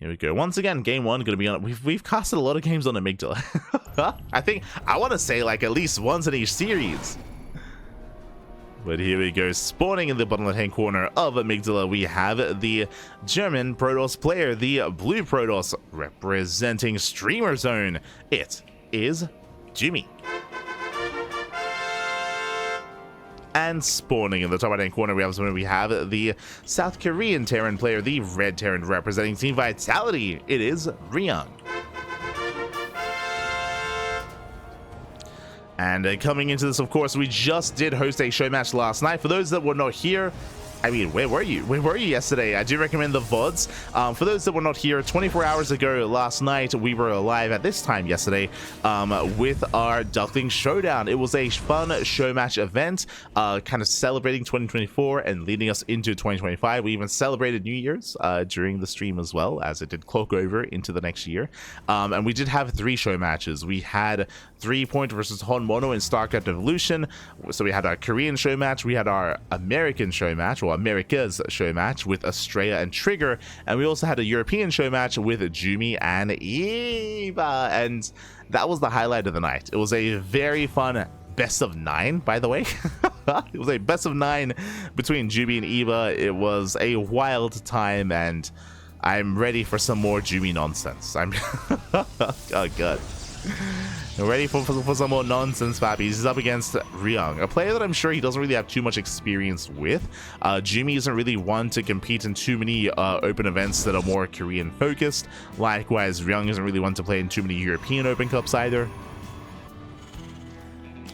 Here we go. Once again, game one going to be on. We've casted a lot of games on Amygdala. I think I want to say like at least once in each series. But here we go. Spawning in the bottom left-hand corner of Amygdala, we have the German Protoss player, the blue Protoss, representing Streamer Zone. It is Jumy. And spawning in the top right-hand corner, we have the South Korean Terran player, the red Terran, representing Team Vitality. It is Ryung. And coming into this, of course, we just did host a show match last night. For those that were not here, I mean, where were you? Where were you yesterday? I do recommend the VODs. For those that were not here, 24 hours ago last night, we were live at this time yesterday with our Ducklings Showdown. It was a fun show match event, kind of celebrating 2024 and leading us into 2025. We even celebrated New Year's during the stream as well, as it did cloak over into the next year. And we did have 3 show matches. We had 3 Point versus Hon Mono in StarCraft Evolution. So we had our Korean show match, we had our American show match, or America's show match with Australia and Trigger, and we also had a European show match with Jumy and Eva, and that was the highlight of the night. It was a very fun best of 9, by the way. It was a best of 9 between Jumy and Eva. It was a wild time, and I'm ready for some more Jumy nonsense. I'm oh god, ready for some more nonsense, Fabby. He's up against Ryung, a player that I'm sure he doesn't really have too much experience with. Jumy isn't really one to compete in too many open events that are more Korean focused. Likewise, Ryung isn't really one to play in too many European Open Cups either.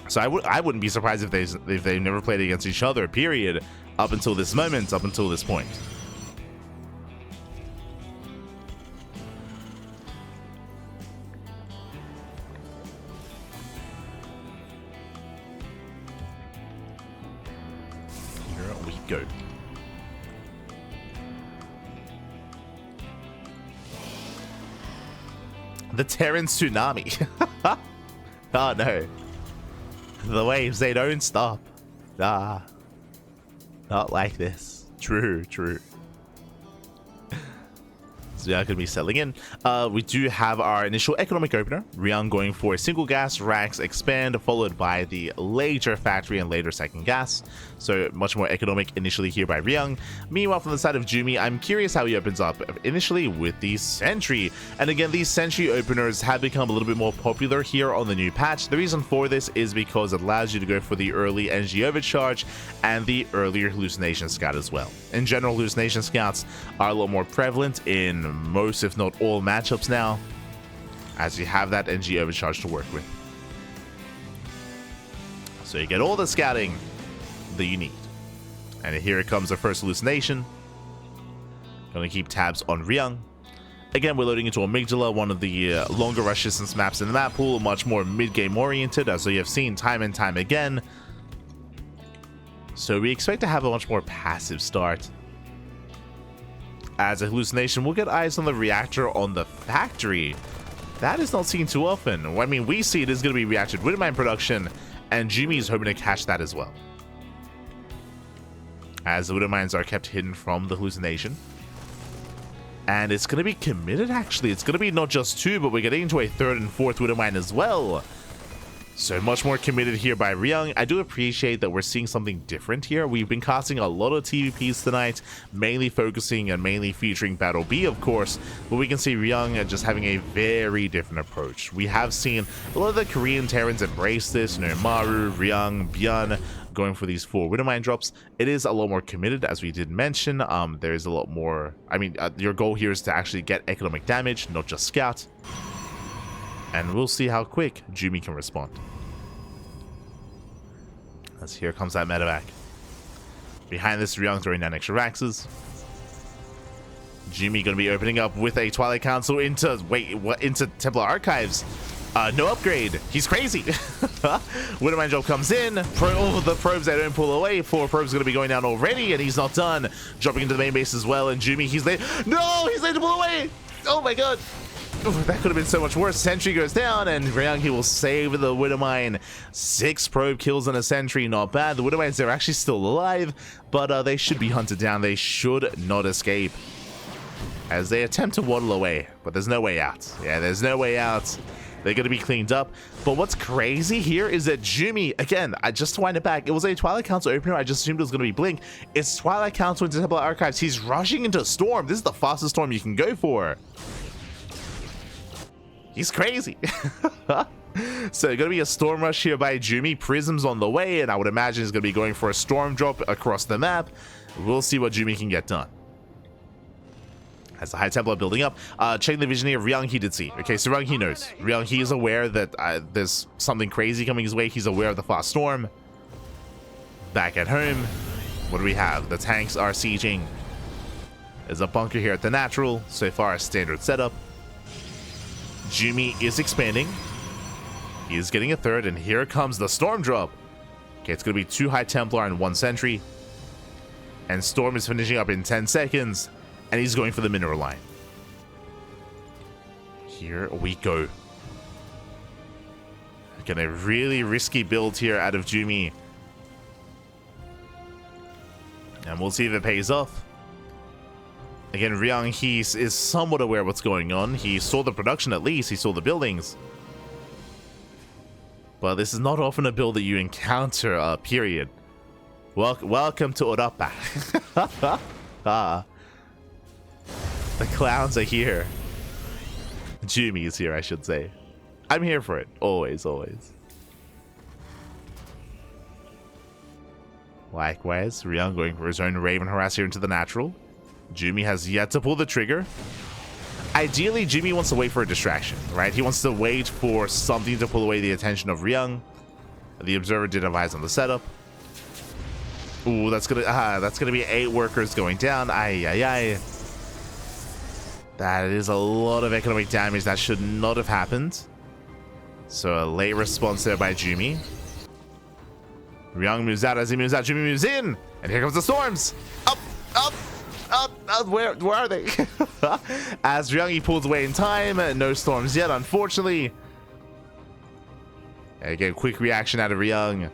So I wouldn't be surprised if they never played against each other, period, up until this moment, up until this point. Go. The Terran tsunami. Oh no. The waves, they don't stop. Ah. Not like this. True, true. So yeah, going to be settling in. We do have our initial economic opener. Ryung going for a single gas, Rax expand, followed by the later factory and later second gas. So much more economic initially here by Ryung. Meanwhile, from the side of Jumy, I'm curious how he opens up initially with the Sentry. And again, these Sentry openers have become a little bit more popular here on the new patch. The reason for this is because it allows you to go for the early energy overcharge and the earlier hallucination scout as well. In general, hallucination scouts are a lot more prevalent in most, if not all, matchups now, as you have that energy overcharge to work with. So you get all the scouting that you need. And here it comes, our first hallucination. Gonna keep tabs on Ryung. Again, we're loading into Amygdala, one of the longer rush distance maps in the map pool, much more mid-game oriented, as we have seen time and time again. So we expect to have a much more passive start. As a hallucination, we'll get eyes on the reactor on the factory. That is not seen too often. I mean, we see it is going to be reactor with mine production, and Jumy is hoping to catch that as well, as the Widow Mines are kept hidden from the hallucination. And it's going to be committed, actually. It's going to be not just 2, but we're getting into a 3rd and 4th Widow Mine as well. So much more committed here by Ryung. I do appreciate that we're seeing something different here. We've been casting a lot of TvPs tonight, mainly focusing and mainly featuring Battle B, of course, but we can see Ryung just having a very different approach. We have seen a lot of the Korean Terrans embrace this, you know, Maru, Ryung, Byun, going for these 4 Widow Mine drops. It is a lot more committed, as we did mention. There's a lot more, I mean, your goal here is to actually get economic damage, not just scout. And we'll see how quick Jumy can respond. As here comes that medevac. Behind this, Ryung throwing down extra Raxes. Jumy going to be opening up with a Twilight Council into, wait, what, into Templar Archives. No upgrade. He's crazy. Widow Mine drop comes in. The probes, they don't pull away. 4 probes going to be going down already, and he's not done. Dropping into the main base as well, and Jumy, he's late. No, he's late to pull away. Oh my god. Ooh, that could have been so much worse. Sentry goes down, and Ryung, he will save the Widow Mine. 6 probe kills and a Sentry, not bad. The Widow Mines, they're actually still alive, but they should be hunted down. They should not escape. as they attempt to waddle away, but there's no way out. Yeah, there's no way out. They're going to be cleaned up. But what's crazy here is that Jumy, again, just to wind it back, it was a Twilight Council opener. I just assumed it was going to be Blink. It's Twilight Council into Temple Archives. He's rushing into Storm. This is the fastest Storm you can go for. He's crazy. So going to be a Storm Rush here by Jumy. Prism's on the way, and I would imagine he's going to be going for a Storm Drop across the map. We'll see what Jumy can get done. As the High Templar building up, checking the vision here, Ryung he did see. Okay, so Ryung he knows. Ryung he is aware that there's something crazy coming his way. He's aware of the fast storm. Back at home, what do we have? The tanks are sieging. There's a bunker here at the natural. So far, a standard setup. Jumy is expanding. He is getting a third, and here comes the storm drop. Okay, it's going to be 2 High Templar and 1 sentry. And Storm is finishing up in 10 seconds. And he's going for the mineral line. Here we go. Again, a really risky build here out of Jumy. And we'll see if it pays off. Again, Ryung, he is somewhat aware of what's going on. He saw the production at least. He saw the buildings. But this is not often a build that you encounter, period. Welcome to Orapa. The clowns are here. Jumy is here, I should say. I'm here for it. Always, always. Likewise, Ryung going for his own Raven Harass here into the natural. Jumy has yet to pull the trigger. Ideally, Jumy wants to wait for a distraction, right? He wants to wait for something to pull away the attention of Ryung. The Observer did advise on the setup. Ooh, that's gonna be 8 workers going down. Ay. That is a lot of economic damage that should not have happened. So a late response there by Jumy. Ryung moves out. As he moves out, Jumy moves in. And here comes the storms. Up. Where are they? As Ryung, he pulls away in time. No storms yet, unfortunately. Again, quick reaction out of Ryung.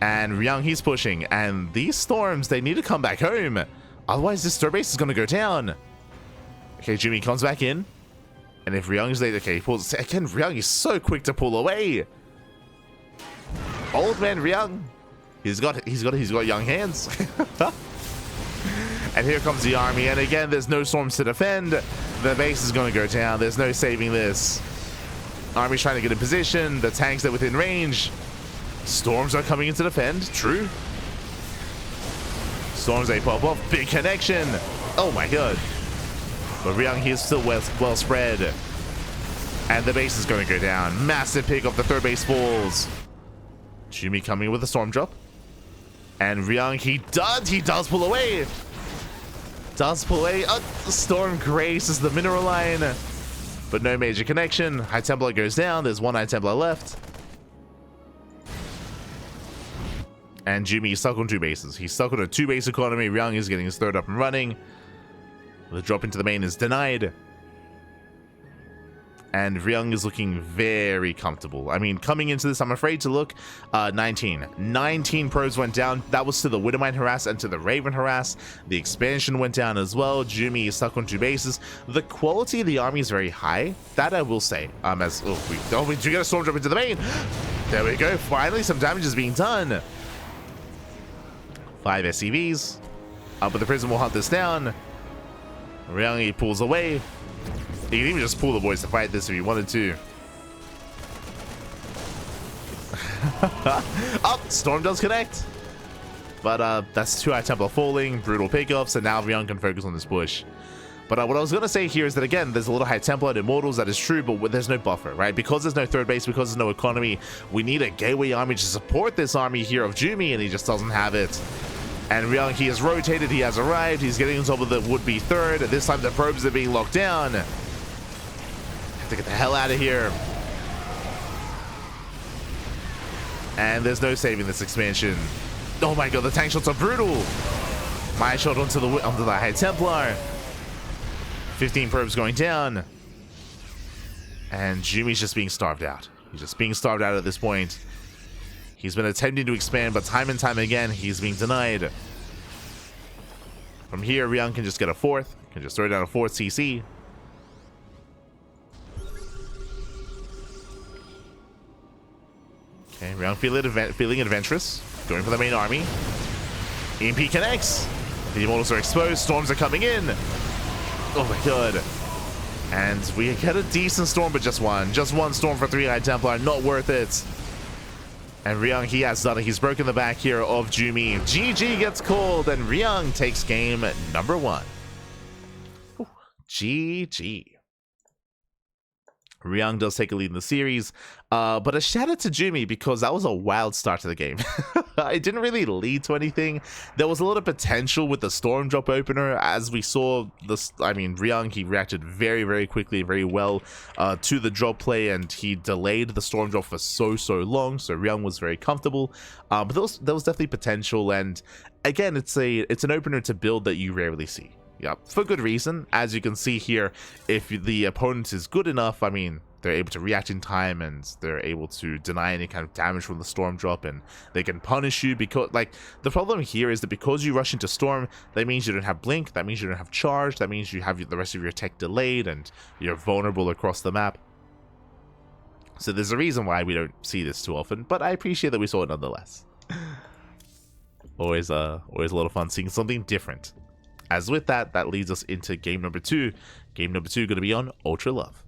And Ryung, he's pushing. And these storms, they need to come back home. Otherwise, this star base is going to go down. Okay, Jumy comes back in. And if Ryung is late, okay, he pulls. Again, Ryung is so quick to pull away. Old man Ryung. He's got young hands. And here comes the army. And again, there's no storms to defend. The base is going to go down. There's no saving this. Army's trying to get in position. The tanks are within range. Storms are coming in to defend. True. Storms, they pop off. Big connection. Oh my god. But Ryung, he is still well spread. And the base is going to go down. Massive pick off the third base falls. Jumy coming with a storm drop. And Ryung, he does pull away. The storm graces the mineral line. But no major connection. High Templar goes down. There's 1 High Templar left. And Jumy is stuck on 2 bases. He's stuck on a 2-base economy. Ryung is getting his third up and running. The drop into the main is denied. And Ryung is looking very comfortable. I mean, coming into this, I'm afraid to look. 19 probes went down. That was to the Widowmine Harass and to the Raven Harass. The expansion went down as well. Jumy is stuck on 2 bases. The quality of the army is very high. That I will say. We do get a storm drop into the main. There we go. Finally, some damage is being done. 5 SCVs. But the Prism will hunt this down. Ryung, he pulls away. He can even just pull the boys to fight this if he wanted to. Storm does connect. But that's 2 High Templar falling. Brutal pickoffs. And now Ryung can focus on this push. But what I was going to say here is that, again, there's a little High Templar and Immortals. That is true, but there's no buffer, right? Because there's no third base, because there's no economy, we need a gateway army to support this army here of Jumy, and he just doesn't have it. And Ryung, he has rotated, he has arrived, he's getting on top of the would-be third. This time the probes are being locked down. Have to get the hell out of here. And there's no saving this expansion. Oh my god, the tank shots are brutal. My shot onto the High Templar. 15 probes going down. And Jumy's just being starved out. He's just being starved out at this point. He's been attempting to expand, but time and time again, he's being denied. From here, Ryung can just get a 4th. Can just throw down a 4 CC. Okay, Ryung feeling adventurous. Going for the main army. EMP connects. The immortals are exposed. Storms are coming in. Oh my god. And we get a decent storm, but just one. Just one storm for 3-Eyed Templar. Not worth it. And Ryung, he has done it. He's broken the back here of Jumy. GG gets called, and Ryung takes game number 1. Ooh, GG. Ryung does take a lead in the series, but a shout out to Jumy because that was a wild start to the game. It didn't really lead to anything. There was a lot of potential with the Storm Drop opener, as we saw. Ryung, he reacted very, very quickly, very well to the drop play, and he delayed the Storm Drop for so long. So Ryung was very comfortable, but there was definitely potential. And again, it's an opener to build that you rarely see. Yeah, for good reason. As you can see here, if the opponent is good enough, I mean, they're able to react in time and they're able to deny any kind of damage from the Storm Drop, and they can punish you because, like, the problem here is that because you rush into Storm, that means you don't have Blink, that means you don't have Charge, that means you have the rest of your tech delayed and you're vulnerable across the map. So there's a reason why we don't see this too often, but I appreciate that we saw it nonetheless. Always a lot of fun seeing something different. As with that, that leads us into game number 2. Game number 2 going to be on Ultra Love.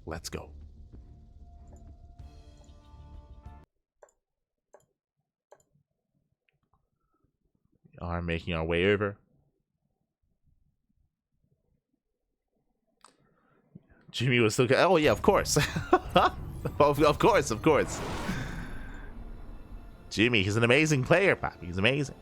Let's go. We are making our way over. Jumy was still... Oh, yeah, of course. Of course. Jumy, he's an amazing player, Pap. He's amazing.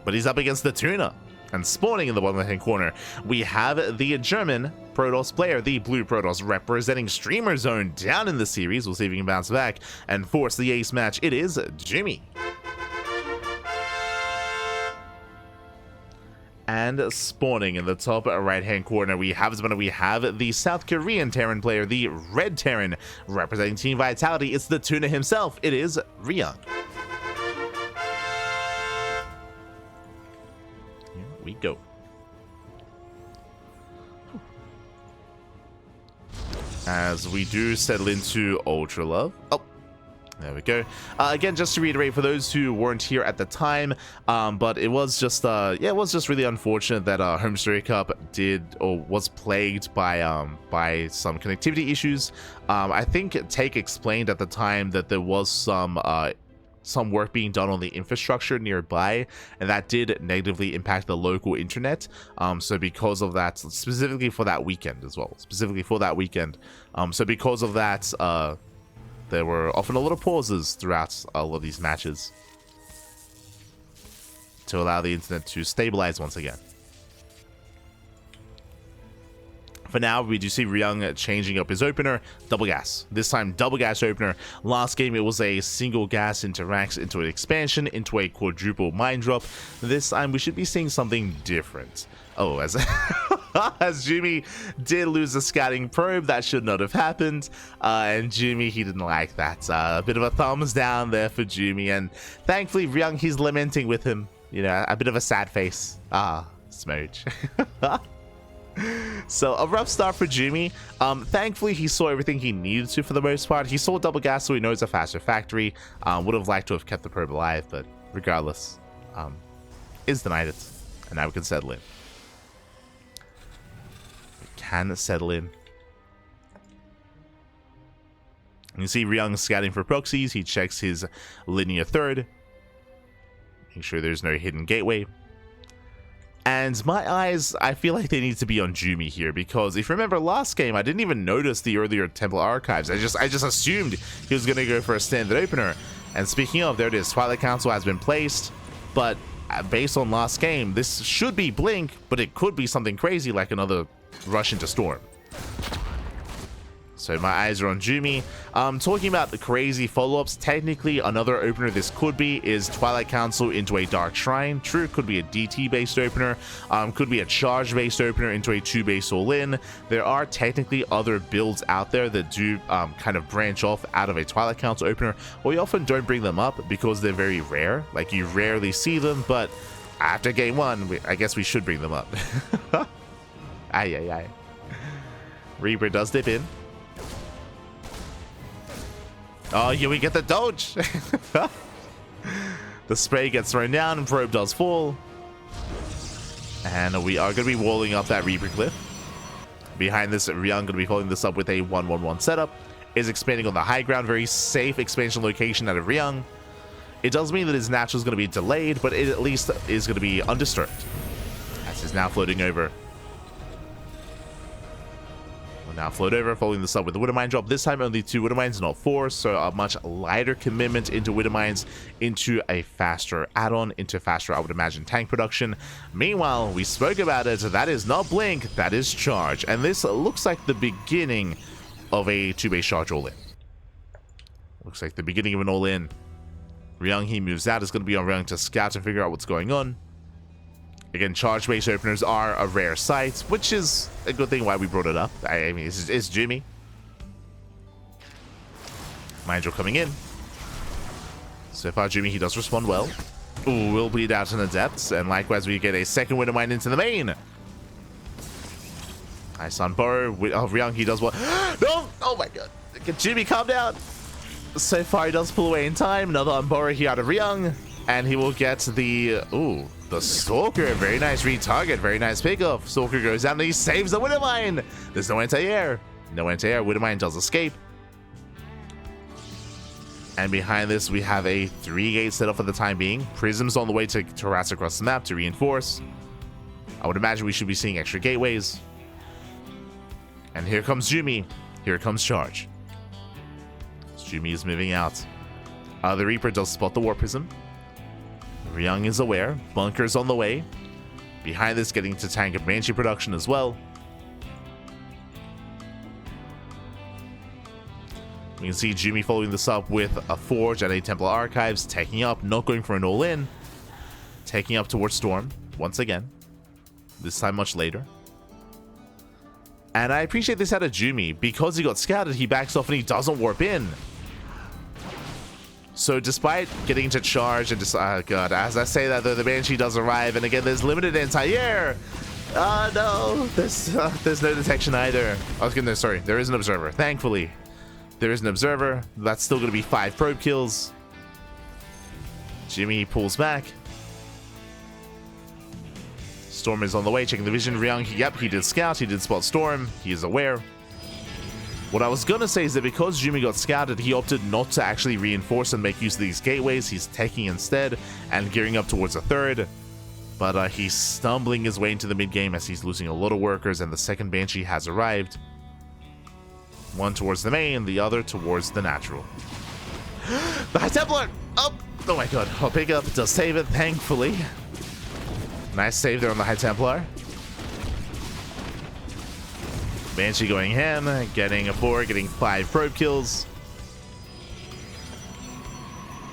But he's up against the Tuna. And spawning in the bottom left-hand corner, we have the German Protoss player, the Blue Protoss, representing Streamer Zone down in the series. We'll see if he can bounce back and force the ace match. It is Jumy. And spawning in the top right-hand corner, we have the South Korean Terran player, the Red Terran, representing Team Vitality. It's the Tuna himself. It is Ryung. We go. As we do settle into Ultra Love. Oh, there we go. Again, just to reiterate for those who weren't here at the time, but it was just it was just really unfortunate that HomeStory Cup was plagued by some connectivity issues. I think Take explained at the time that there was some work being done on the infrastructure nearby, and that did negatively impact the local internet. So because of that, specifically for that weekend as well, so because of that, there were often a lot of pauses throughout all of these matches to allow the internet to stabilize once again. For now, we do see Ryung changing up his opener. Double gas. This time, double gas opener. Last game, it was a single gas interacts into an expansion, into a quadruple mine drop. This time, we should be seeing something different. Oh, as Jumy did lose a scouting probe, that should not have happened. And Jumy, he didn't like that. A bit of a thumbs down there for Jumy. And thankfully, Ryung, he's lamenting with him. You know, a bit of a sad face. Ah, smooch. So a rough start for Jumy. Thankfully, he saw everything he needed to for the most part. He saw double gas, so he knows a faster factory. Would have liked to have kept the probe alive, but regardless, is denied it. And now we can settle in. We can settle in. You see Ryung scouting for proxies. He checks his linear third. Make sure there's no hidden gateway. And my eyes, I feel like they need to be on Jumy here, because if you remember last game, I didn't even notice the earlier Temple Archives. I just assumed he was going to go for a standard opener. And speaking of, there it is. Twilight Council has been placed, but based on last game, this should be Blink, but it could be something crazy like another rush into Storm. So my eyes are on Jumy. Talking about the crazy follow-ups, technically another opener this could be is Twilight Council into a Dark Shrine. True, it could be a DT-based opener. Could be a charge-based opener into a 2-base all-in. There are technically other builds out there that do kind of branch off out of a Twilight Council opener. We often don't bring them up because they're very rare. Like, you rarely see them, but After game 1, I guess we should bring them up. Aye, aye, aye. Reaper does dip in. Oh, here we get the dodge. The spray gets thrown down and probe does fall. And we are going to be walling up that Reaper cliff. Behind this, Ryung going to be following this up with a 1-1-1 setup. Is expanding on the high ground, very safe expansion location out of Ryung. It does mean that his natural is going to be delayed, but it at least is going to be undisturbed. As he's now floating over. We'll now float over, following this up with the Widowmine drop. This time only 2 Widowmines, not 4, so a much lighter commitment into Widowmines, into a faster add-on, into faster, I would imagine, tank production. Meanwhile, we spoke about it. That is not Blink, that is Charge. And this looks like the beginning of a 2-base Charge all-in. Looks like the beginning of an all-in. Ryung, he moves out. It's going to be on Ryung to scout and figure out what's going on. Again, charge base openers are a rare sight, which is a good thing why we brought it up. I mean, it's Jumy. Mindrill coming in. So far, Jumy, he does respond well. Ooh, will bleed out in the depths. And likewise, we get a second Widowmine into the main. Nice on Burrow. Oh, Ryung, he does what? No! Oh my god. Jumy, calm down. So far, he does pull away in time. Another Unborrow here out of Ryung. And he will get the... Ooh, the Stalker. Very nice retarget. Very nice pickoff. Stalker goes down and he saves the Widowmine. There's no anti-air. No anti-air. Widowmine does escape. And behind this, we have a 3-gate setup for the time being. Prism's on the way to harass across the map to reinforce. I would imagine we should be seeing extra gateways. And here comes Jumy. Here comes Charge. Jumy is moving out. The Reaper does spot the War Prism. Ryung is aware. Bunker's on the way. Behind this, getting to tank and Banshee production as well. We can see Jumy following this up with a Forge and a Templar Archives, taking up, not going for an all-in. Taking up towards Storm, once again. This time much later. And I appreciate this out of Jumy. Because he got scouted, he backs off and he doesn't warp in. So despite getting to charge and just, oh god, as I say that though, the Banshee does arrive, and again, there's limited anti-air. Oh no, there's no detection either. I was gonna, sorry, there is an observer. Thankfully, there is an observer. That's still gonna be 5 probe kills. Jumy pulls back. Storm is on the way, checking the vision. Ryung, yep, he did scout, he did spot Storm. He is aware. What I was gonna say is that because Jumy got scouted, he opted not to actually reinforce and make use of these gateways. He's taking instead and gearing up towards a 3rd. But he's stumbling his way into the mid-game as he's losing a lot of workers, and the second Banshee has arrived. One towards the main, the other towards the natural. The High Templar! Oh my god, I'll pick up, does save it, thankfully. Nice save there on the High Templar. Banshee going ham, getting a 4, getting 5 probe kills.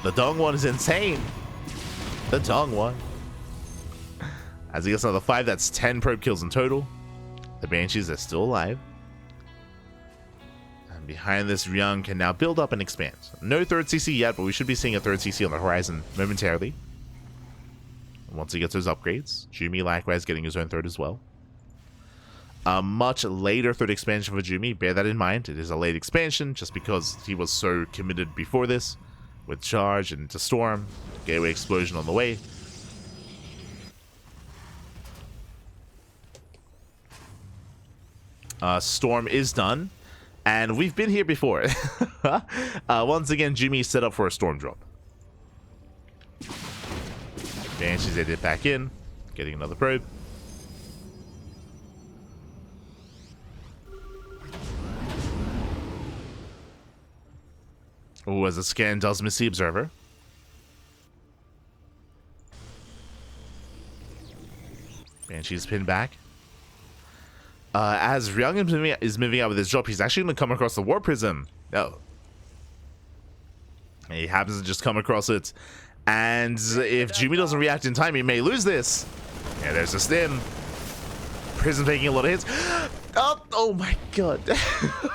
The Dong one is insane. The Dong one. As he gets another 5, that's 10 probe kills in total. The Banshees are still alive. And behind this, Ryung can now build up and expand. No 3rd CC yet, but we should be seeing a 3rd CC on the horizon momentarily. Once he gets those upgrades, Jumy likewise getting his own 3rd as well. A much later 3rd expansion for Jumy, bear that in mind. It is a late expansion just because he was so committed before this with Charge and to Storm. Gateway explosion on the way. Storm is done, and we've been here before. Once again, Jumy set up for a Storm drop. Banshees they did back in, getting another probe. Oh, as the scan does miss the observer. Banshee's pinned back. As Ryung is moving out with his drop, he's actually going to come across the War Prism. Oh. He happens to just come across it. And if Jumy doesn't react in time, he may lose this. Yeah, there's a stim. Prism taking a lot of hits. Oh my god.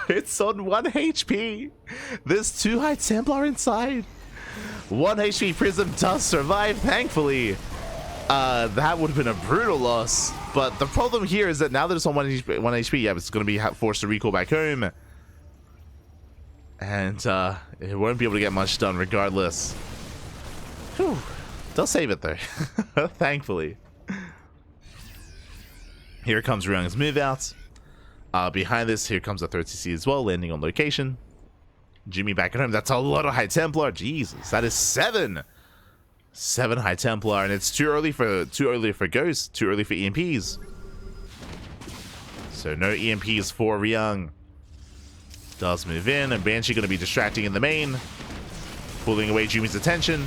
It's on 1 HP. There's 2 High Templar inside. 1 HP Prism does survive, thankfully. That would have been a brutal loss. But the problem here is that now that it's on 1 HP, yeah, it's going to be forced to recall back home. And it won't be able to get much done regardless. Whew. They'll save it though, thankfully. Here comes Ryung's move out. Behind this, here comes the third CC as well, landing on location. Jumy back at home. That's a lot of High Templar. Jesus, that is 7. 7 High Templar, and it's too early for Ghost, too early for EMPs. So no EMPs for Ryung. Does move in, and Banshee going to be distracting in the main, pulling away Jumy's attention.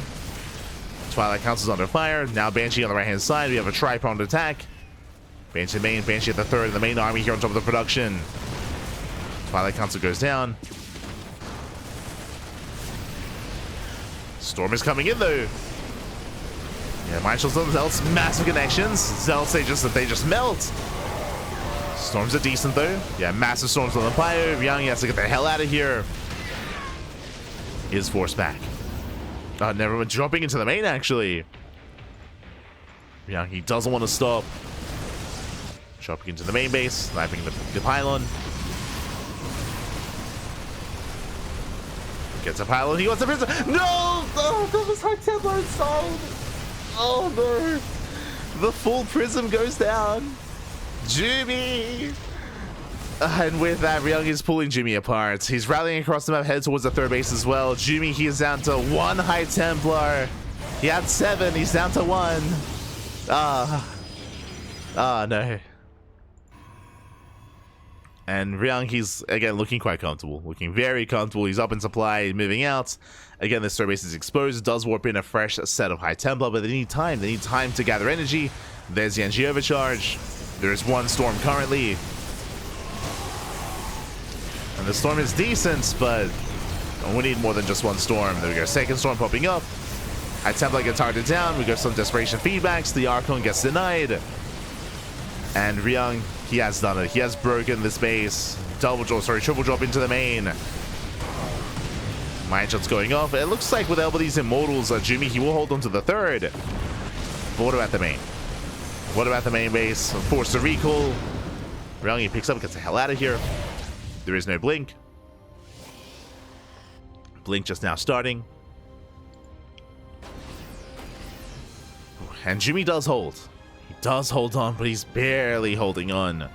Twilight Council's under fire. Now Banshee on the right-hand side. We have a tri-pronged attack. Banshee main, Banshee at the third, and the main army here on top of the production. Twilight Council goes down. Storm is coming in though. Yeah, Mind Shields on the Zealots, massive connections. Zealots, they just melt. Storms are decent though. Yeah, massive storms on the Pyro. Ryung has to get the hell out of here. Is forced back. Never mind, dropping into the main actually. Ryung, he doesn't want to stop. Dropping into the main base, sniping the pylon. Gets a pylon, he wants a prism. No! Oh, that was High Templar installed. Oh no. The full prism goes down. Jumy! And with that, Ryung is pulling Jumy apart. He's rallying across the map, head towards the third base as well. Jumy, he is down to 1 High Templar. He had 7, he's down to 1. No. And Ryung, he's, again, looking quite comfortable. Looking very comfortable. He's up in supply, moving out. Again, this third base is exposed. Does warp in a fresh set of High Templar, but they need time. They need time to gather energy. There's the energy overcharge. There's 1 storm currently. And the storm is decent, but we need more than just 1 storm. There we go. Second storm popping up. High Templar gets targeted down. We got some desperation feedbacks. The Archon gets denied. And Ryung, he has done it. He has broken this base. Triple drop into the main. Mind Shot's going off. It looks like with these Immortals, Jumy, he will hold on to the third. But what about the main? What about the main base? Forced to recall. Ryung, he picks up, gets the hell out of here. There is no blink. Blink just now starting. And Jumy does hold. He does hold on, but he's barely holding on.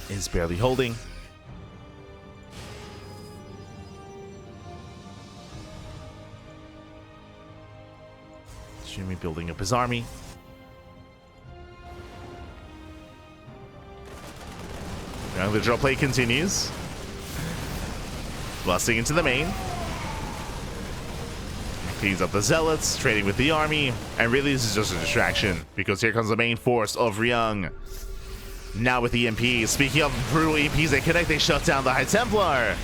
Is barely holding. Jumy building up his army. Now the drop play continues. Busting into the main. Cleans up the Zealots, trading with the army. And really this is just a distraction, because here comes the main force of Ryung. Now with EMPs. Speaking of brutal EMPs, they connect, they shut down the High Templar.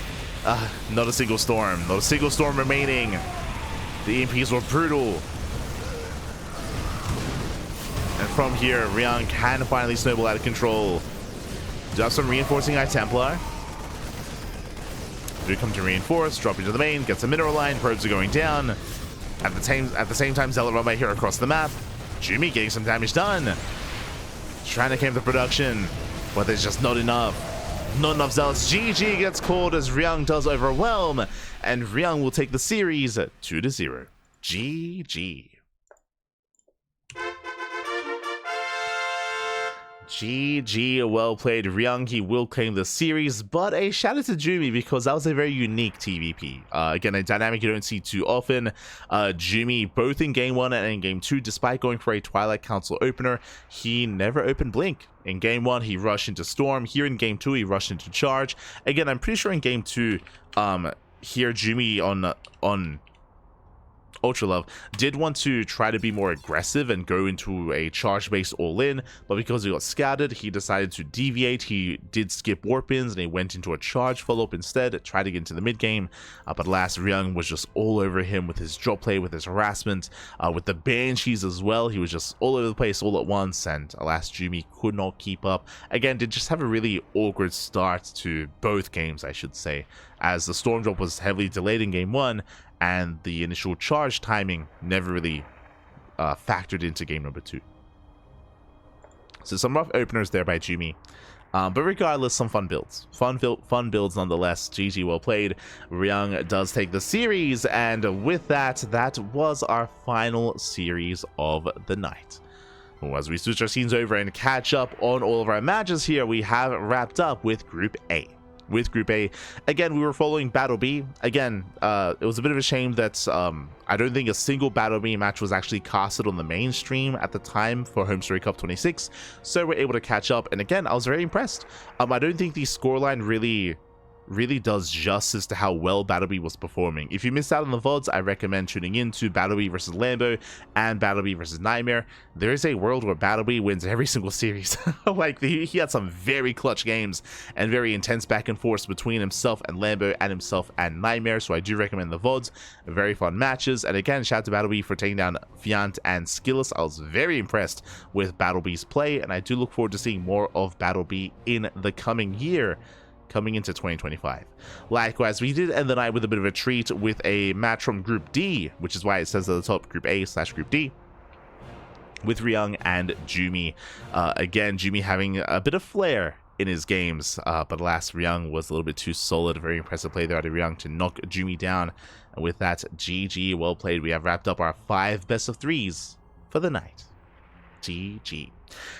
Not a single storm. Not a single storm remaining. The EMPs were brutal. And from here, Ryung can finally snowball out of control. Does some reinforcing High Templar. We come to reinforce, drop into the main, gets a mineral line, probes are going down. At the same time, Zealot run by here across the map. Jumy getting some damage done. Trying to claim the production, but there's just not enough. Not enough Zealots. GG gets called as Ryung does overwhelm, and Ryung will take the series 2-0. GG. GG, well played Ryung. He will claim the series, but a shout out to Jumy because that was a very unique TvP. Again, a dynamic you don't see too often. Jumy, both in game 1 and in game 2, despite going for a Twilight Council opener, he never opened Blink. In game 1, he rushed into Storm. Here in game 2, he rushed into Charge. Again, I'm pretty sure in game 2, here Jumy Ultra Love did want to try to be more aggressive and go into a charge based all-in, but because he got scouted, he decided to deviate. He did skip warp-ins and he went into a charge follow-up instead, tried to get into the mid-game, but last Ryung was just all over him with his drop play, with his harassment, with the Banshees as well. He was just all over the place all at once, and alas, Jumy could not keep up. Again, did just have a really awkward start to both games, I should say, as the Storm drop was heavily delayed in game 1, and the initial charge timing never really factored into game number 2. So some rough openers there by Jumy. But regardless, some fun builds. Fun builds nonetheless. GG, well played. Ryung does take the series, and with that, that was our final series of the night. Well, as we switch our scenes over and catch up on all of our matches here, we have wrapped up with Group A. With Group A, again, we were following Battle B. Again, it was a bit of a shame that I don't think a single Battle B match was actually casted on the mainstream at the time for HomeStory Cup 26, so we're able to catch up, and again, I was very impressed. I don't think the scoreline really does justice to how well Battle B was performing. If you missed out on the VODs, I recommend tuning in to Battle B versus Lambo and Battle B versus Nightmare. There is a world where Battle B wins every single series. Like, he had some very clutch games and very intense back and forth between himself and Lambo and himself and Nightmare, so I do recommend the VODs. Very fun matches, and again, shout out to Battle B for taking down Fiant and Skillus. I was very impressed with Battle B's play, and I do look forward to seeing more of Battle B in the coming year, coming into 2025. Likewise, we did end the night with a bit of a treat with a match from Group D, which is why it says at the top Group A/Group D, with Ryung and Jumy. Again, Jumy having a bit of flair in his games, but alas, Ryung was a little bit too solid. Very impressive play there out of Ryung to knock Jumy down. And with that, GG, well played. We have wrapped up our 5 best of 3s for the night. GG.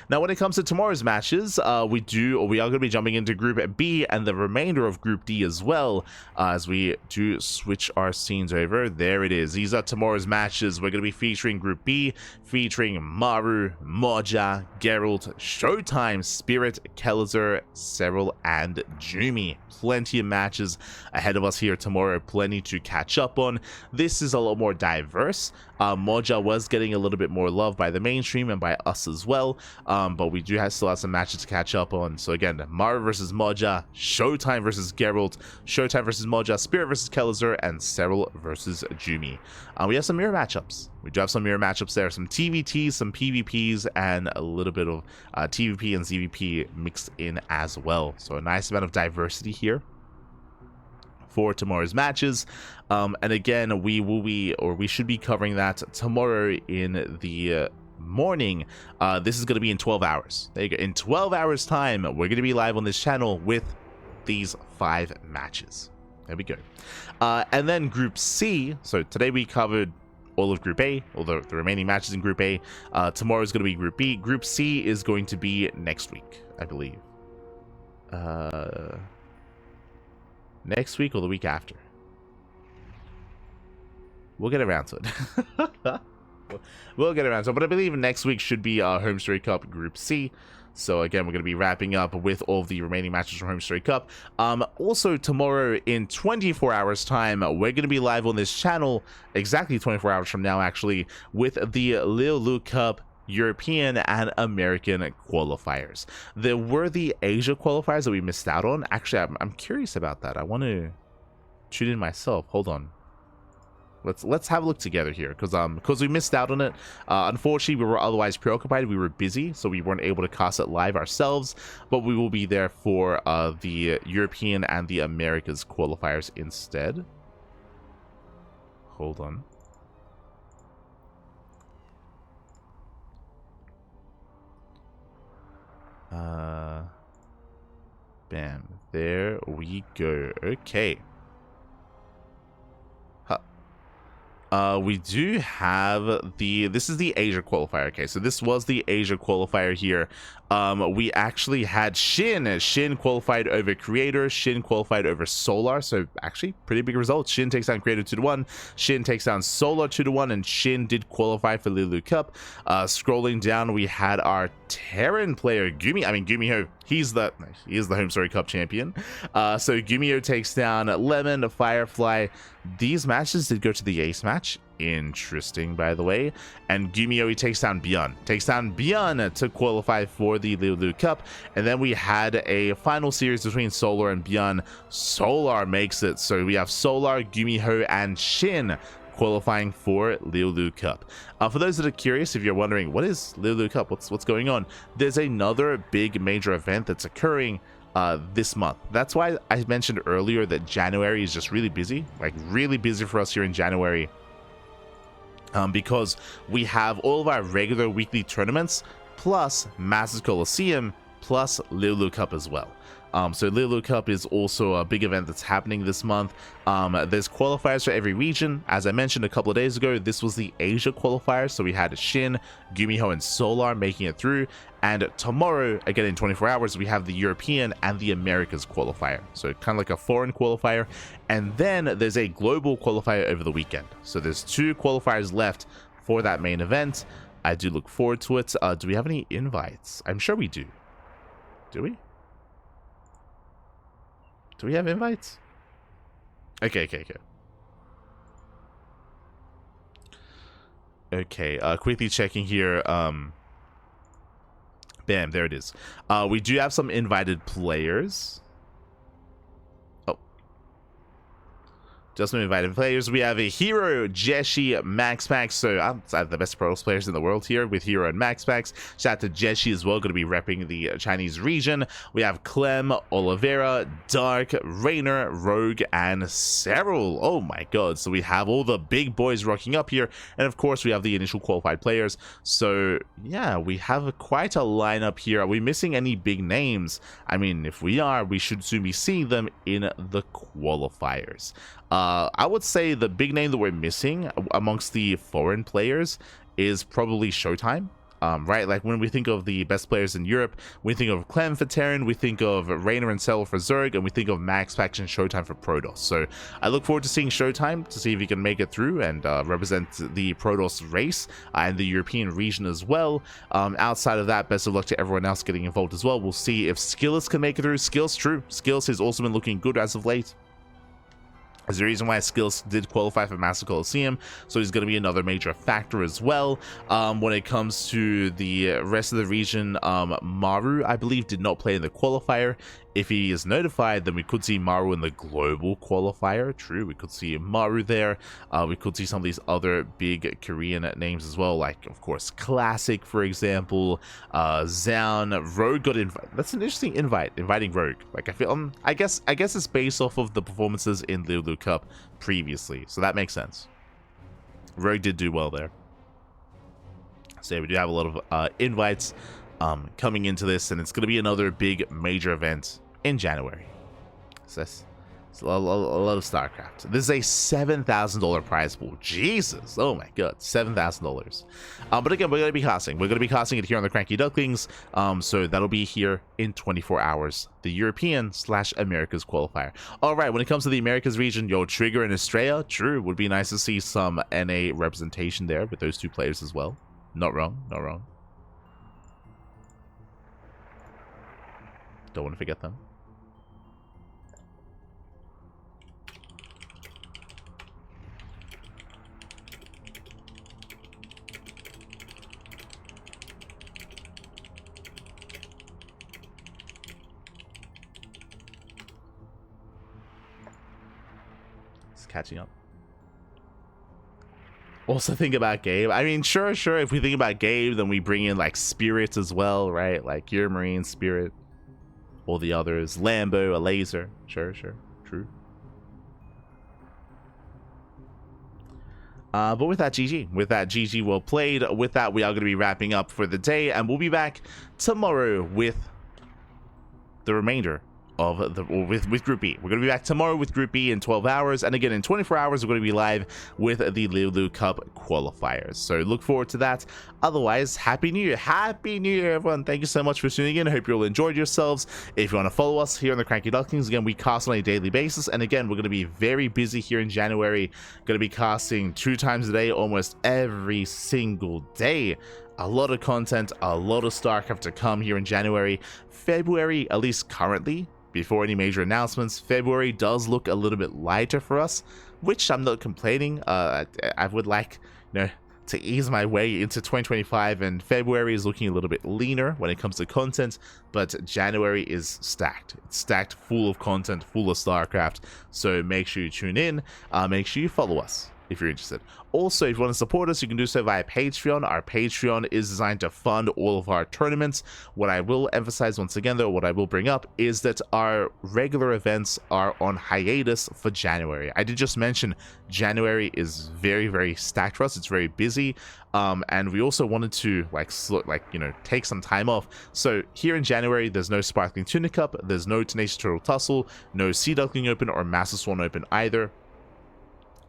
Now, when it comes to tomorrow's matches, we are going to be jumping into Group B and the remainder of Group D as well, as we do switch our scenes over. There it is. These are tomorrow's matches. We're going to be featuring Group B, featuring Maru, Moja, Geralt, Showtime, Spirit, Kelzer, Serral, and Jumy. Plenty of matches ahead of us here tomorrow, plenty to catch up on. This is a lot more diverse. Moja was getting a little bit more love by the mainstream and by us as well, but we do still have some matches to catch up on. So again, Maru versus Moja, Showtime versus Geralt, Showtime versus Moja, Spirit versus Kelzer, and Serral versus Jumy. We have some mirror matchups. We do have some mirror matchups there, some TVTs, some PvPs, and a little bit of TvP and ZVP mixed in as well. So a nice amount of diversity here for tomorrow's matches, and again, we should be covering that tomorrow in the morning. This is going to be in 12 hours. There you go. In 12 hours time, we're going to be live on this channel with these 5 matches. There we go. And then Group C. So today we covered all of Group A, all the remaining matches in Group A. Tomorrow is going to be Group B. Group C is going to be next week, I believe. Next week or the week after. We'll get around to it. We'll get around to it, but I believe next week should be our HomeStory Cup Group C. So again, we're going to be wrapping up with all of the remaining matches from HomeStory Cup. Also tomorrow in 24 hours time, we're going to be live on this channel, exactly 24 hours from now actually, with the Lil Cup European and American qualifiers. There were the Asia qualifiers that we missed out on. Actually, I'm curious about that. I want to tune in myself. Hold on. Let's have a look together here, because we missed out on it. Unfortunately, we were otherwise preoccupied. We were busy, so we weren't able to cast it live ourselves. But we will be there for the European and the Americas qualifiers instead. Hold on. Bam. There we go. Okay. We do have this is the Asia qualifier. Okay, so this was the Asia qualifier here. We actually had Shin qualified over Creator, Shin qualified over Solar, so actually pretty big results. Shin takes down Creator 2-1, Shin takes down Solar 2-1, and Shin did qualify for Lulu Cup. Scrolling down, we had our Terran player Jumy. I mean, Gumiho, he's the HomeStory Cup champion. So Gumiho takes down Lemon, Firefly. These matches did go to the ace match. match. Interesting, by the way. And Jumy takes down Byun. To qualify for the Liu Cup. And then we had a final series between Solar and Byun. Solar makes it. So we have Solar, Jumy, and Shin qualifying for Liu Cup. For those that are curious, if you're wondering, what is Liu Cup? What's going on? There's another big major event that's occurring this month. That's why I mentioned earlier that January is just really busy, like really busy for us here in January, because we have all of our regular weekly tournaments plus Masters Coliseum plus Liu Cup as well. So Liu Cup is also a big event that's happening this month. There's qualifiers for every region. As I mentioned a couple of days ago, this was the Asia qualifier. So we had Shin, Jumy, and Solar making it through. And tomorrow, again in 24 hours, we have the European and the Americas qualifier. So kind of like a foreign qualifier. And then there's a global qualifier over the weekend. So there's 2 qualifiers left for that main event. I do look forward to it. Do we have any invites? I'm sure we do. Do we? Do we have invites? Okay. Quickly checking here. Bam, there it is. We do have some invited players. Just some invited players. We have a Hero, Jeshi, MaxPax. So I have the best Protoss players in the world here with Hero and MaxPax. Shout out to Jeshi as well, going to be repping the Chinese region. We have Clem, Oliveira, Dark, Rainer, Rogue, and Cyril. Oh my god. So we have all the big boys rocking up here. And of course, we have the initial qualified players. So yeah, we have quite a lineup here. Are we missing any big names? I mean, if we are, we should soon be seeing them in the qualifiers. I would say the big name that we're missing amongst the foreign players is probably Showtime. Right? Like when we think of the best players in Europe, we think of Clem for Terran, we think of Rainer and Cell for Zerg, and we think of MaxPax and Showtime for Protoss. So I look forward to seeing Showtime to see if he can make it through and represent the Protoss race and the European region as well. Outside of that, best of luck to everyone else getting involved as well. We'll see if Skills can make it through. Skills, true. Skills has also been looking good as of late. There's a reason why Skills did qualify for Master Coliseum, so he's going to be another major factor as well. When it comes to the rest of the region, Maru, I believe, did not play in the qualifier. If he is notified, then we could see Maru in the global qualifier. True, we could see Maru there. We could see some of these other big Korean names as well, like, of course, Classic, for example. Zaun, Rogue got invited. That's an interesting invite, inviting Rogue. Like, I feel, I guess it's based off of the performances in Liu Cup previously, so that makes sense. Rogue did do well there. So yeah, we do have a lot of invites coming into this, and it's going to be another big major event in January. So it's a lot of StarCraft. This is a $7,000 prize pool. Jesus, oh my god, $7,000. But again, we're going to be casting. We're going to be casting it here on the CranKy Ducklings. So that'll be here in 24 hours. The European/Americas qualifier. All right, when it comes to the Americas region, yo, Trigger and Estrella, true, would be nice to see some NA representation there with those 2 players as well. Not wrong, not wrong. Don't want to forget them. It's catching up. Also think about Gabe. I mean, sure, if we think about Gabe, then we bring in like Spirits as well, right? Like your Marine Spirit. All the others, Lambo, a laser, sure, true. But with that, GG, well played. With that, we are going to be wrapping up for the day, and we'll be back tomorrow with the remainder of the with Group B. We're going to be back tomorrow with Group B in 12 hours, and again in 24 hours we're going to be live with the Liu Cup qualifiers. So look forward to that. Otherwise, happy New Year, everyone. Thank you so much for tuning in. I hope you all enjoyed yourselves. If you want to follow us here on the CranKy Ducklings, again, we cast on a daily basis, and again, we're going to be very busy here in January. Going to be casting 2 times a day, almost every single day. A lot of content, a lot of StarCraft to come here in January. February, at least currently, before any major announcements, February does look a little bit lighter for us, which I'm not complaining. I would like, to ease my way into 2025, and February is looking a little bit leaner when it comes to content, but January is stacked. It's stacked full of content, full of StarCraft, so make sure you tune in, make sure you follow us if you're interested. Also, if you want to support us, you can do so via Patreon. Our Patreon is designed to fund all of our tournaments. What I will emphasize once again, though, what I will bring up is that our regular events are on hiatus for January. I did just mention January is very, very stacked for us. It's very busy. And we also wanted to take some time off. So here in January, there's no Sparkling Tuna Cup, there's no Tenacious Turtle Tussle, no Sea Duckling Open or Master Swan Open either.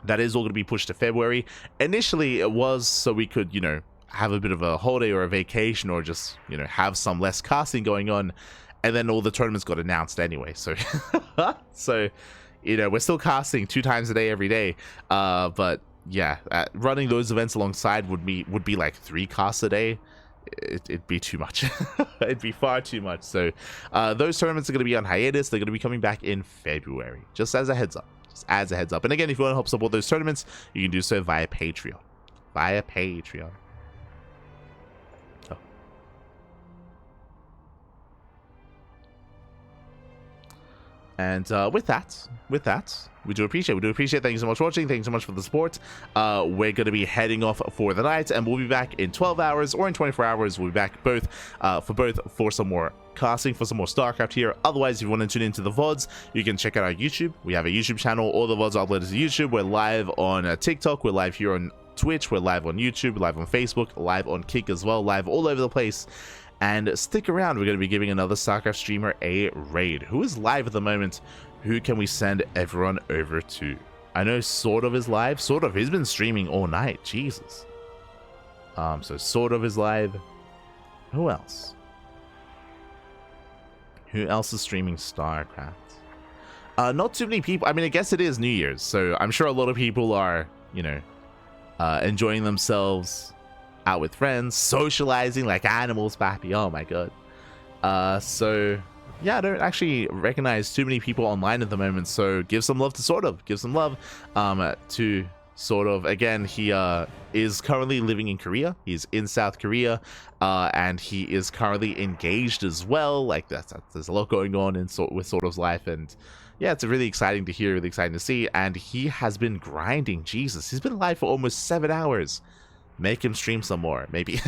That is all going to be pushed to February. Initially, it was so we could, have a bit of a holiday or a vacation, or just, have some less casting going on. And then all the tournaments got announced anyway. So, we're still casting 2 times a day every day. But yeah, running those events alongside would be like 3 casts a day. It'd be too much. It'd be far too much. So, those tournaments are going to be on hiatus. They're going to be coming back in February. Just as a heads up. As a heads up. And again, if you want to help support those tournaments, you can do so via Patreon. Oh. And with that, we do appreciate. Thank you so much for watching. Thank you so much for the support. We're going to be heading off for the night, and we'll be back in 12 hours or in 24 hours. We'll be back for some more casting, for some more StarCraft here. Otherwise, if you want to tune into the VODs, you can check out our YouTube. We have a YouTube channel. All the VODs are uploaded to YouTube. We're live on TikTok. We're live here on Twitch. We're live on YouTube. We're live on Facebook. Live on Kick as well. Live all over the place. And stick around. We're going to be giving another StarCraft streamer a raid. Who is live at the moment? Who can we send everyone over to? I know Sort of is live. Sort of. He's been streaming all night. Jesus. So Sort of is live. Who else? Who else is streaming StarCraft? Not too many people. I mean, I guess it is New Year's, so I'm sure a lot of people are, enjoying themselves out with friends, socializing like animals, pappy. Oh my god. So yeah, I don't actually recognize too many people online at the moment, so give some love to Sort of. Give some love to Sort of. Again, he is currently living in Korea. He's in South Korea, and he is currently engaged as well. Like there's a lot going on with Sort of's life, and yeah, it's really exciting to hear, really exciting to see. And he has been grinding. Jesus, he's been live for almost 7 hours. Make him stream some more, maybe.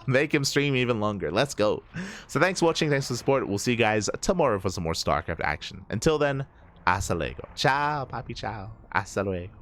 Make him stream even longer. Let's go. So thanks for watching. Thanks for the support. We'll see you guys tomorrow for some more StarCraft action. Until then, hasta luego. Ciao, papi, ciao. Hasta luego.